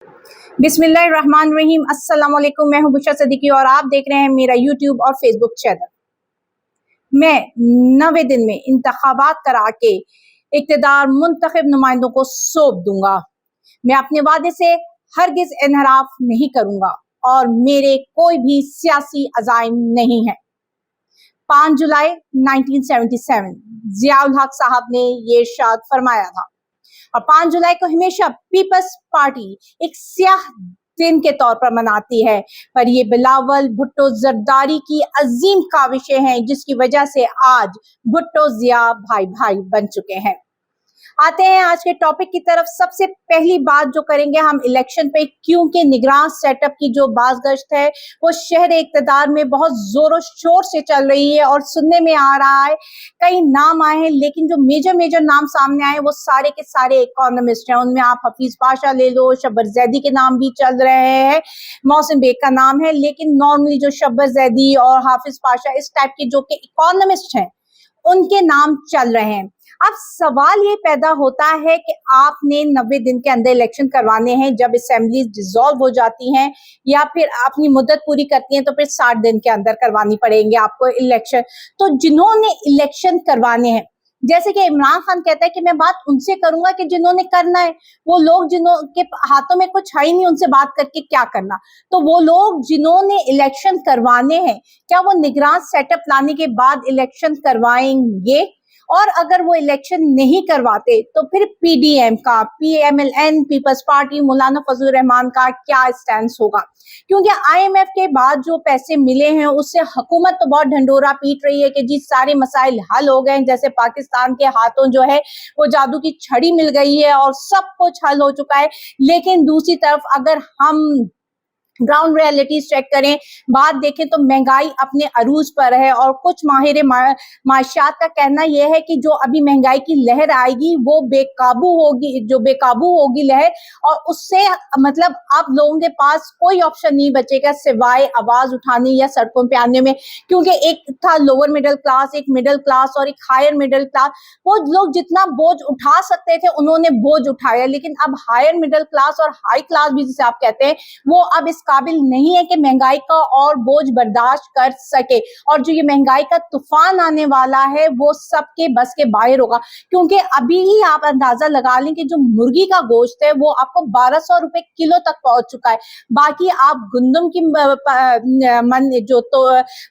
बिस्मिल्लाहिर्रहमानिर्रहीम। अस्सलाम वालेकुम। मैं हूं बुशरा सिद्दीकी और आप देख रहे हैं मेरा यूट्यूब और फेसबुक चैनल। मैं 90 दिन में इंतखाबात करा के इक़्तिदार मुंतखब नुमाइंदों को सौंप दूंगा। मैं अपने वादे से हरगिज इनहराफ नहीं करूंगा और मेरे कोई भी सियासी अज़ाइम नहीं है। 5 जुलाई 1977 ज़ियाउल हक साहब ने ये इरशाद फरमाया था और 5 जुलाई को हमेशा पीपल्स पार्टी एक स्याह दिन के तौर पर मनाती है, पर ये बिलावल भुट्टो जरदारी की अजीम काविशें हैं जिसकी वजह से आज भुट्टो जिया भाई भाई बन चुके हैं। आते हैं आज के टॉपिक की तरफ। सबसे पहली बात जो करेंगे हम इलेक्शन पे, क्योंकि निगरान सेटअप की जो बाज़गश्त है वो शहर इक़्तिदार में बहुत जोरों शोर से चल रही है और सुनने में आ रहा है कई नाम आए हैं, लेकिन जो मेजर नाम सामने आए वो सारे के सारे इकोनॉमिस्ट हैं। उनमें आप हफीज पाशा ले लो, शब्बर जैदी के नाम भी चल रहे हैं, मोहसिन बेग का नाम है, लेकिन नॉर्मली जो शब्बर जैदी और हाफिज पाशा इस टाइप के जो कि इकोनॉमिस्ट हैं उनके नाम चल रहे हैं। अब सवाल ये पैदा होता है कि आपने 90 दिन के अंदर इलेक्शन करवाने हैं, जब असेंबली डिसॉल्व हो जाती हैं या फिर अपनी मुद्दत पूरी करती हैं तो फिर 60 दिन के अंदर करवानी पड़ेंगे आपको इलेक्शन। तो जिन्होंने इलेक्शन करवाने हैं, जैसे कि इमरान खान कहता है कि मैं बात उनसे करूंगा कि जिन्होंने करना है, वो लोग जिन्हों के हाथों में कुछ है ही नहीं, उनसे बात करके क्या करना। तो वो लोग जिन्होंने इलेक्शन करवाने हैं, क्या वो निगरान सेटअप लाने के बाद इलेक्शन करवाएंगे? और अगर वो इलेक्शन नहीं करवाते तो फिर पीडीएम का, पीएमएलएन पीपल्स पार्टी, मौलाना फजलुर रहमान का क्या स्टैंड होगा? क्योंकि आईएमएफ के बाद जो पैसे मिले हैं उससे हुकूमत तो बहुत ढंडोरा पीट रही है कि जी सारे मसाइल हल हो गए हैं, जैसे पाकिस्तान के हाथों जो है वो जादू की छड़ी मिल गई है और सब कुछ हल हो चुका है। लेकिन दूसरी तरफ अगर हम ग्राउंड रियलिटीज चेक करें, बात देखें तो महंगाई अपने अरूज पर है और कुछ माहिर माशियात का कहना यह है कि जो अभी महंगाई की लहर आएगी वो बेकाबू होगी, जो बेकाबू होगी लहर, और उससे मतलब आप लोगों के पास कोई ऑप्शन नहीं बचेगा सिवाय आवाज उठाने या सड़कों पे आने में। क्योंकि एक था लोअर मिडिल क्लास, एक मिडिल क्लास और एक हायर मिडिल क्लास। वो लोग जितना बोझ उठा सकते थे उन्होंने बोझ उठाया, लेकिन अब हायर मिडिल क्लास और हाई क्लास भी जिसे आप कहते हैं वो अब इस काबिल नहीं है कि महंगाई का और बोझ बर्दाश्त कर सके। और जो ये महंगाई का तूफान आने वाला है वो सबके बस के बाहर होगा, क्योंकि अभी ही आप अंदाजा लगा लें कि जो मुर्गी का गोश्त है वो आपको 1200 रुपए किलो तक पहुंच चुका है। बाकी आप गुंदम की मन जो तो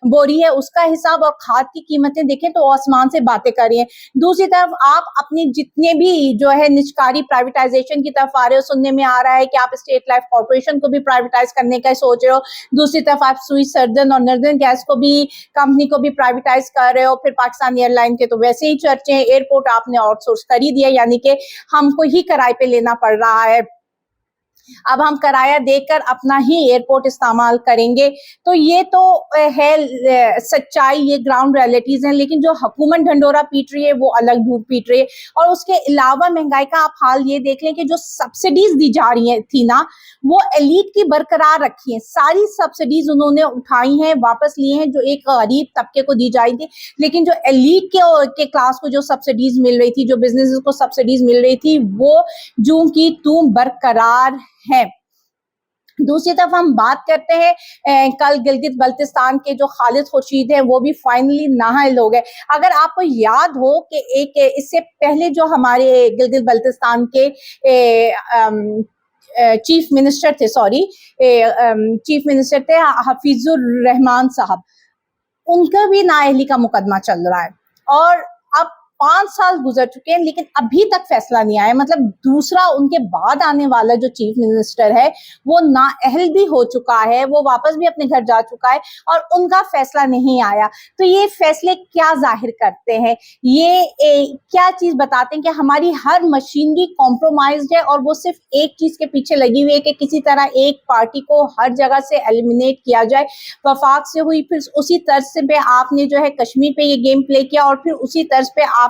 बोरी है उसका हिसाब और खाद की कीमतें देखें तो आसमान से बातें कर रही हैं। दूसरी तरफ आप अपनी जितने भी जो है निष्कारी प्राइवेटाइजेशन की तरफ आ रहे हो, सुनने में आ रहा है कि आप स्टेट लाइफ कॉर्पोरेशन को भी प्राइवेटाइज करने का सोच रहे हो, दूसरी तरफ आप सुई सर्दन और नर्दन गैस को भी, कंपनी को भी प्राइवेटाइज कर रहे हो, फिर पाकिस्तान एयरलाइन के तो वैसे ही चर्चे हैं, एयरपोर्ट आपने आउटसोर्स कर ही दिया, यानी कि हमको ही किराए पे लेना पड़ रहा है। अब हम किराया देकर अपना ही एयरपोर्ट इस्तेमाल करेंगे। तो ये तो है सच्चाई, ये ग्राउंड रियलिटीज हैं। लेकिन जो हुकूमत ढंडोरा पीट रही है वो अलग दूर पीट रही है। और उसके अलावा महंगाई का आप हाल ये देख लें कि जो सब्सिडीज दी जा रही है थी ना, वो एलीट की बरकरार रखी है। सारी सब्सिडीज उन्होंने उठाई हैं, वापस लिए हैं जो एक गरीब तबके को दी जाती थी, लेकिन जो एलीट के क्लास को जो सब्सिडीज मिल रही थी, जो बिजनेस को सब्सिडीज मिल रही थी, वो जूं की तूं बरकरार है। दूसरी तरफ हम बात करते हैं कल गिलगित बल्तिस्तान के जो खालिद खुर्शीद हैं वो भी फाइनली नाअहल हो गए। अगर आपको याद हो कि एक इससे पहले जो हमारे गिलगित बल्तिस्तान के चीफ मिनिस्टर थे हफीजुर रहमान साहब, उनका भी नाअहली का मुकदमा चल रहा है और अब 5 साल गुजर चुके हैं लेकिन अभी तक फैसला नहीं आया। मतलब दूसरा उनके बाद आने वाला जो चीफ मिनिस्टर है वो नाअहल भी हो चुका है, वो वापस भी अपने घर जा चुका है और उनका फैसला नहीं आया। तो ये फैसले क्या जाहिर करते हैं, ये क्या चीज बताते हैं कि हमारी हर मशीनरी कॉम्प्रोमाइज्ड है और वो सिर्फ एक चीज के पीछे लगी हुई है कि किसी तरह एक पार्टी को हर जगह से एलिमिनेट किया जाए। वफाक से हुई, फिर उसी तर्ज से पे आपने जो है कश्मीर पे ये गेम प्ले किया और फिर उसी तर्ज पे आपने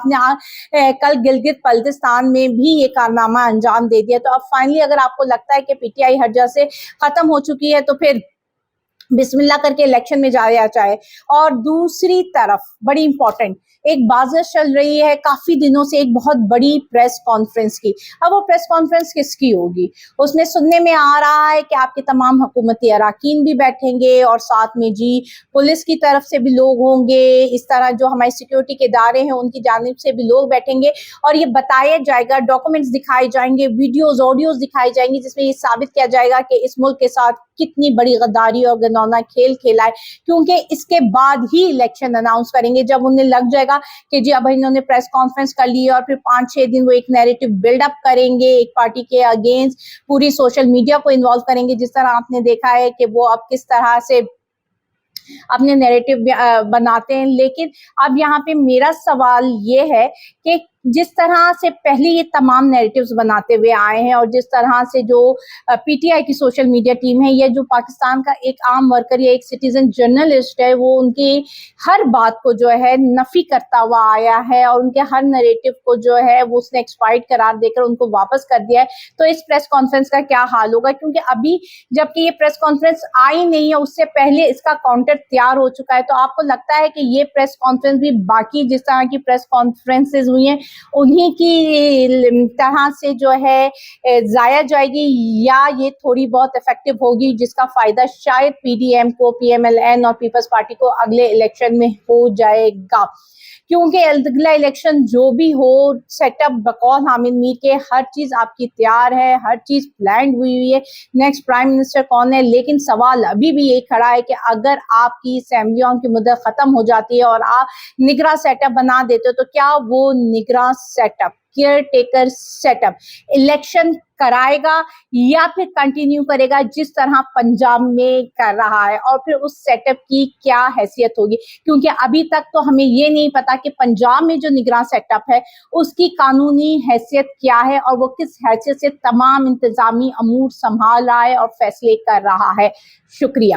कल गिलगित बल्तिस्तान में भी ये कारनामा अंजाम दे दिया। तो अब फाइनली अगर आपको लगता है कि पीटीआई हर जगह से खत्म हो चुकी है तो फिर बिस्मिल्लाह करके इलेक्शन में जाया जाए। और दूसरी तरफ बड़ी इंपॉर्टेंट एक बाज़ चल रही है काफी दिनों से एक बहुत बड़ी प्रेस कॉन्फ्रेंस की। अब वो प्रेस कॉन्फ्रेंस किसकी होगी? उसमें सुनने में आ रहा है कि आपके तमाम हुकूमती अरकान भी बैठेंगे और साथ में जी पुलिस की तरफ से भी लोग होंगे, इस तरह जो हमारे सिक्योरिटी के इदारे हैं उनकी जानिब से भी लोग बैठेंगे और ये बताया जाएगा, डॉक्यूमेंट्स दिखाए जाएंगे, वीडियोज ऑडियोज दिखाए जाएंगे जिसमें ये साबित किया जाएगा कि इस मुल्क के साथ कितनी बड़ी गद्दारी और घिनौना खेल खेला है, क्योंकि इसके बाद ही इलेक्शन अनाउंस करेंगे। जब उन्हें लग जाएगा कि जी अब इन्होंने प्रेस कॉन्फ्रेंस कर ली और फिर 5-6 दिन वो एक नैरेटिव बिल्डअप करेंगे एक पार्टी के अगेंस्ट, पूरी सोशल मीडिया को इन्वॉल्व करेंगे, जिस तरह आपने देखा है कि वो अब किस तरह से अपने नैरेटिव बनाते हैं। लेकिन अब यहाँ पे मेरा सवाल ये है कि जिस तरह से पहले ये तमाम नैरेटिव्स बनाते हुए आए हैं और जिस तरह से जो पीटीआई की सोशल मीडिया टीम है या जो पाकिस्तान का एक आम वर्कर या एक सिटीजन जर्नलिस्ट है वो उनकी हर बात को जो है नफी करता हुआ आया है और उनके हर नैरेटिव को जो है वो उसने एक्सपायर्ड करार देकर उनको वापस कर दिया है, तो इस प्रेस कॉन्फ्रेंस का क्या हाल होगा? क्योंकि अभी जबकि ये प्रेस कॉन्फ्रेंस आई नहीं है उससे पहले इसका काउंटर तैयार हो चुका है। तो आपको लगता है कि ये प्रेस कॉन्फ्रेंस भी बाकी जिस तरह की प्रेस कॉन्फ्रेंसेज हुई हैं उन्हीं की तरह से जो है जाया जाएगी या ये थोड़ी बहुत इफेक्टिव होगी जिसका फायदा शायद पीडीएम को, पीएमएलएन और पीपल्स पार्टी को अगले इलेक्शन में हो जाएगा? क्योंकि अगला इलेक्शन जो भी हो सेटअप बकौल हामिद मीर के हर चीज आपकी तैयार है, हर चीज प्लान हुई है, नेक्स्ट प्राइम मिनिस्टर कौन है। लेकिन सवाल अभी भी ये खड़ा है कि अगर आपकी असेंबलियों की मुद्दत खत्म हो जाती है और आप निगरां सेटअप बना देते हो तो क्या वो निगरां setup, caretaker setup election कराएगा या फिर कंटिन्यू करेगा जिस तरह पंजाब में कर रहा है? और फिर उस सेटअप की क्या हैसियत होगी? क्योंकि अभी तक तो हमें ये नहीं पता कि पंजाब में जो निगरान सेटअप है उसकी कानूनी हैसियत क्या है और वो किस हैसियत से तमाम इंतजामी अमूर संभाल रहा है और फैसले कर रहा है। शुक्रिया।